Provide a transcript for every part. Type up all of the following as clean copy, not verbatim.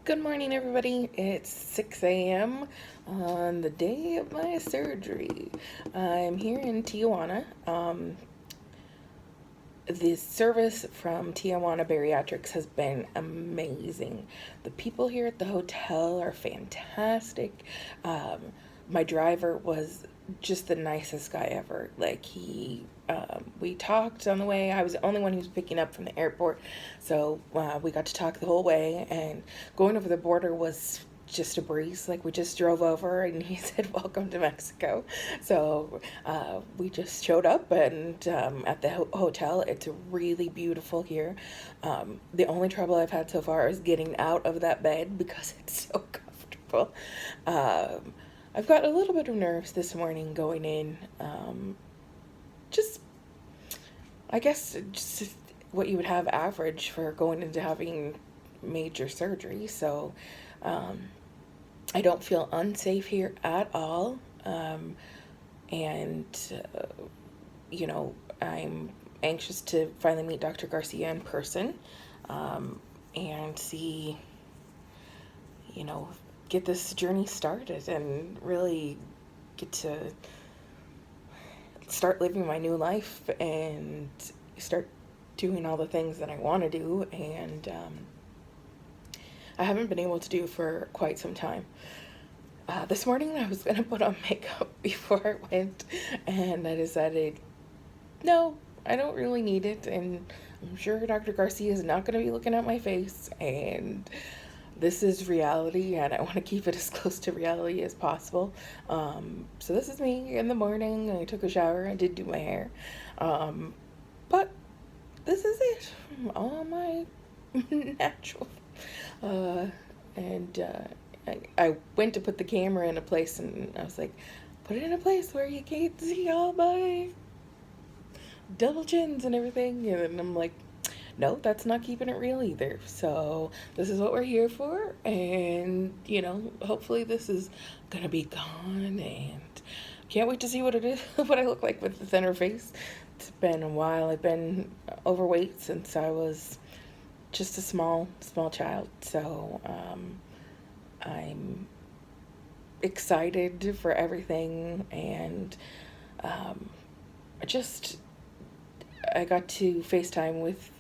Good morning, everybody. It's 6 a.m. on the day of my surgery. I'm here in Tijuana. The service from Tijuana Bariatrics has been amazing. The people here at the hotel are fantastic. Um, my driver was just the nicest guy ever. We talked on the way. I was the only one who was picking up from the airport, so we got to talk the whole way. And going over the border was just a breeze. Like, we just drove over, and he said, "Welcome to Mexico." So we just showed up, and at the hotel. It's really beautiful here. The only trouble I've had so far is getting out of that bed because it's so comfortable. Um, I've got a little bit of nerves this morning going in. Just, I guess, just what you would have average for going into having major surgery. So, um, I don't feel unsafe here at all. And, uh, I'm anxious to finally meet Dr. Garcia in person, and see, you know, get this journey started and really get to start living my new life and start doing all the things that I want to do. And I haven't been able to do for quite some time. This morning I was going to put on makeup before I went, and I decided, no, I don't really need it, and I'm sure Dr. Garcia is not going to be looking at my face, and this is reality, and I want to keep it as close to reality as possible. So this is me in the morning. I took a shower. I did do my hair. But this is it. All my natural. Uh, and I went to put the camera in a place, and I was like, put it in a place where you can't see all my double chins and everything. And I'm like, no, that's not keeping it real either. So this is what we're here for. And, hopefully this is going to be gone. And can't wait to see what it is, what I look like with the thinner face. It's been a while. I've been overweight since I was just a small child. So I'm excited for everything. And I just I got to FaceTime with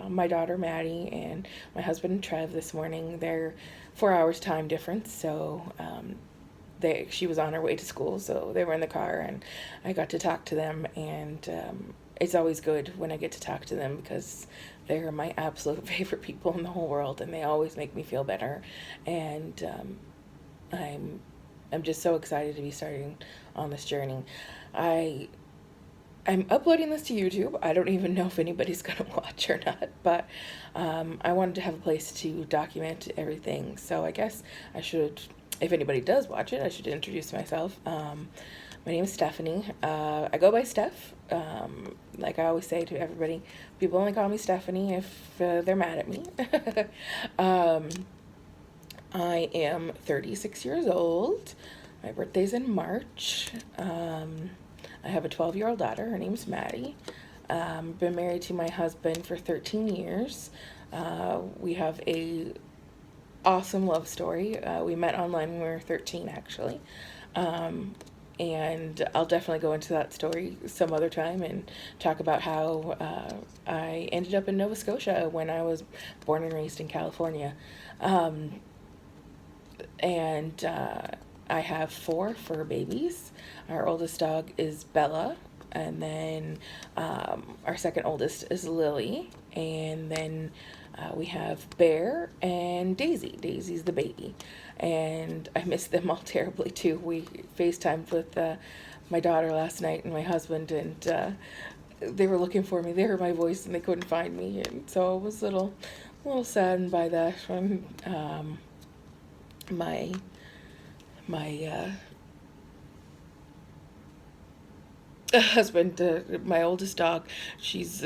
my daughter Maddie and my husband Trev this morning. They're 4 hours time difference, so she was on her way to school, so they were in the car, and I got to talk to them. And it's always good when I get to talk to them because they're my absolute favorite people in the whole world, and they always make me feel better. And I'm just so excited to be starting on this journey. I'm uploading this to YouTube. I don't even know if anybody's going to watch or not, but I wanted to have a place to document everything. So I guess I should, if anybody does watch it, I should introduce myself. My name is Stephanie. I go by Steph. Like I always say to everybody, people only call me Stephanie if they're mad at me. I am 36 years old. My birthday's in March. I have a 12-year-old daughter. Her name's Maddie. Been married to my husband for 13 years. We have a awesome love story. We met online when we were 13, actually. And I'll definitely go into that story some other time and talk about how I ended up in Nova Scotia when I was born and raised in California. And I have 4 fur babies. Our oldest dog is Bella, and then our second oldest is Lily, and then we have Bear and Daisy. Daisy's the baby, and I miss them all terribly too. We FaceTimed with my daughter last night and my husband, and they were looking for me. They heard my voice and they couldn't find me, and so I was a little saddened by that. When my husband, my oldest dog, she's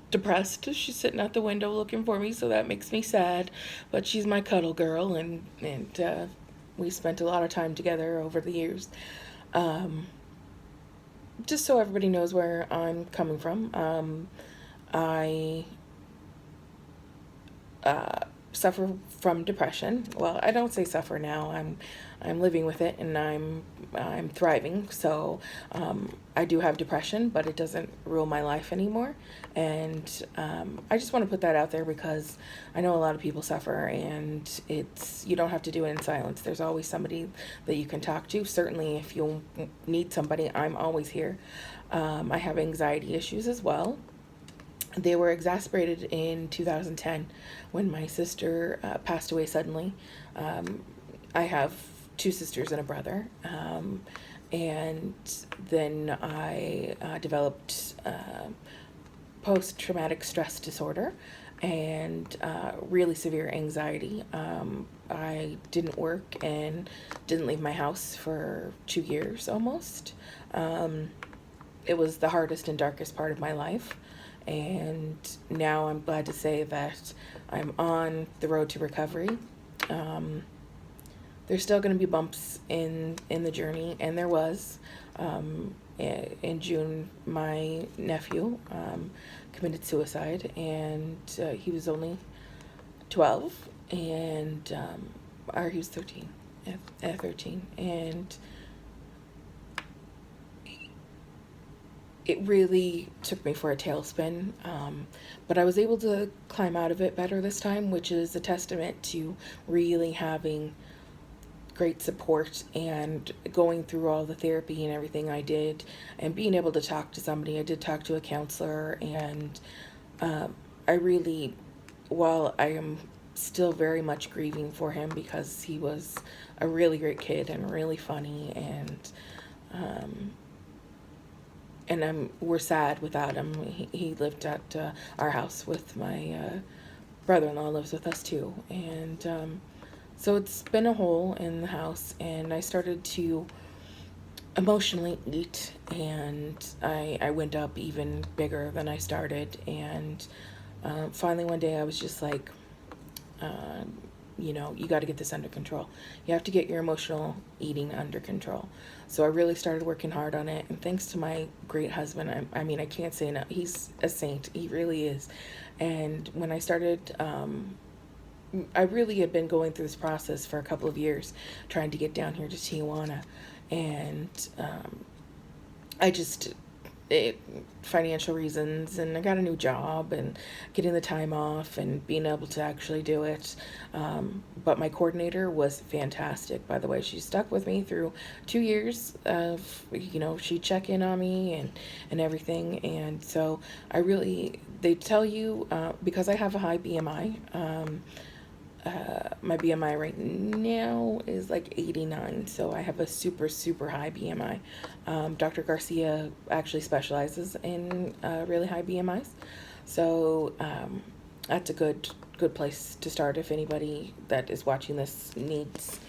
depressed. She's sitting at the window looking for me, so that makes me sad. But she's my cuddle girl, and we spent a lot of time together over the years. Um, just so everybody knows where I'm coming from, I suffer from depression. Well, I don't say suffer now. I'm living with it, and I'm thriving. So I do have depression, but it doesn't rule my life anymore. And I just want to put that out there because I know a lot of people suffer, and you don't have to do it in silence. There's always somebody that you can talk to. Certainly, if you need somebody, I'm always here. I have anxiety issues as well. They were exacerbated in 2010 when my sister passed away suddenly. I have two sisters and a brother. And then I developed post-traumatic stress disorder and really severe anxiety. I didn't work and didn't leave my house for 2 years almost. It was the hardest and darkest part of my life. And now I'm glad to say that I'm on the road to recovery. There's still going to be bumps in the journey, and there was. In June, my nephew committed suicide, and he was only 12, and or he was 13, at 13, and it really took me for a tailspin, but I was able to climb out of it better this time, which is a testament to really having great support and going through all the therapy and everything I did and being able to talk to somebody. I did talk to a counselor, and I really, while I am still very much grieving for him because he was a really great kid and really funny, and we're sad without him. He lived at our house with my brother-in-law lives with us too, and so it's been a hole in the house, and I started to emotionally eat, and I went up even bigger than I started, and finally one day I was just like, you got to get this under control. You have to get your emotional eating under control. So I really started working hard on it, and thanks to my great husband, I mean, I can't say enough. He's a saint. He really is. And when I started, I really had been going through this process for a couple of years, trying to get down here to Tijuana, and I just, financial reasons, and I got a new job, and getting the time off and being able to actually do it. But my coordinator was fantastic, by the way. She stuck with me through 2 years of, she'd check in on me and everything. And so they tell you, because I have a high BMI, my BMI right now is like 89, so I have a super, super high BMI. Dr. Garcia actually specializes in really high BMIs, so that's a good place to start if anybody that is watching this needs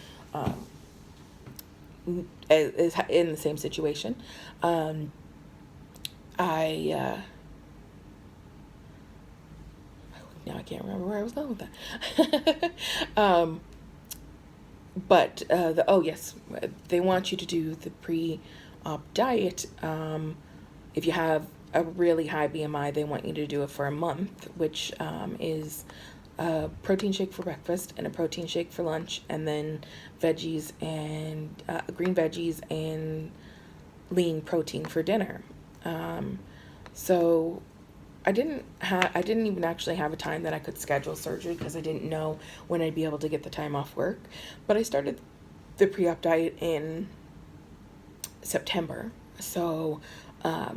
is in the same situation. Now I can't remember where I was going with that. Yes, they want you to do the pre-op diet. If you have a really high BMI, they want you to do it for a month, which is a protein shake for breakfast and a protein shake for lunch, and then veggies and green veggies and lean protein for dinner. So I didn't even actually have a time that I could schedule surgery because I didn't know when I'd be able to get the time off work. But I started the pre-op diet in September. So I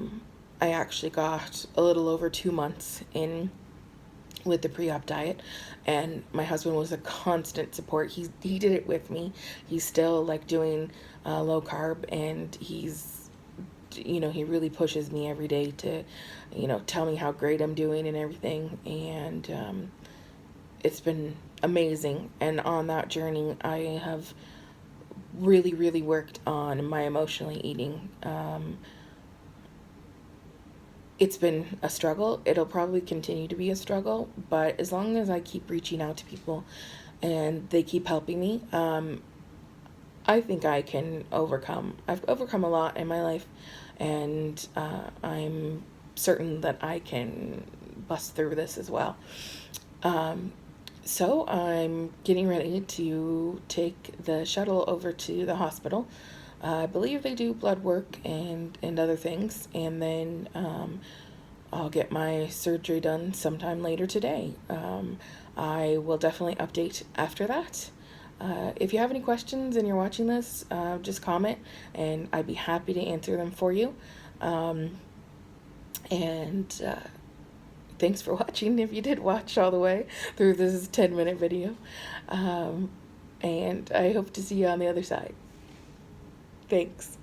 actually got a little over 2 months in with the pre-op diet, and my husband was a constant support. He did it with me. He's still like doing low carb, and he really pushes me every day to, tell me how great I'm doing and everything. And it's been amazing. And on that journey, I have really, really worked on my emotionally eating. It's been a struggle. It'll probably continue to be a struggle, but as long as I keep reaching out to people and they keep helping me, I think I can overcome. I've overcome a lot in my life, and I'm certain that I can bust through this as well. So I'm getting ready to take the shuttle over to the hospital. I believe they do blood work and other things, and then I'll get my surgery done sometime later today. I will definitely update after that. If you have any questions and you're watching this, just comment and I'd be happy to answer them for you. Um, and Thanks for watching if you did watch all the way through this 10-minute video. Um, and I hope to see you on the other side. Thanks.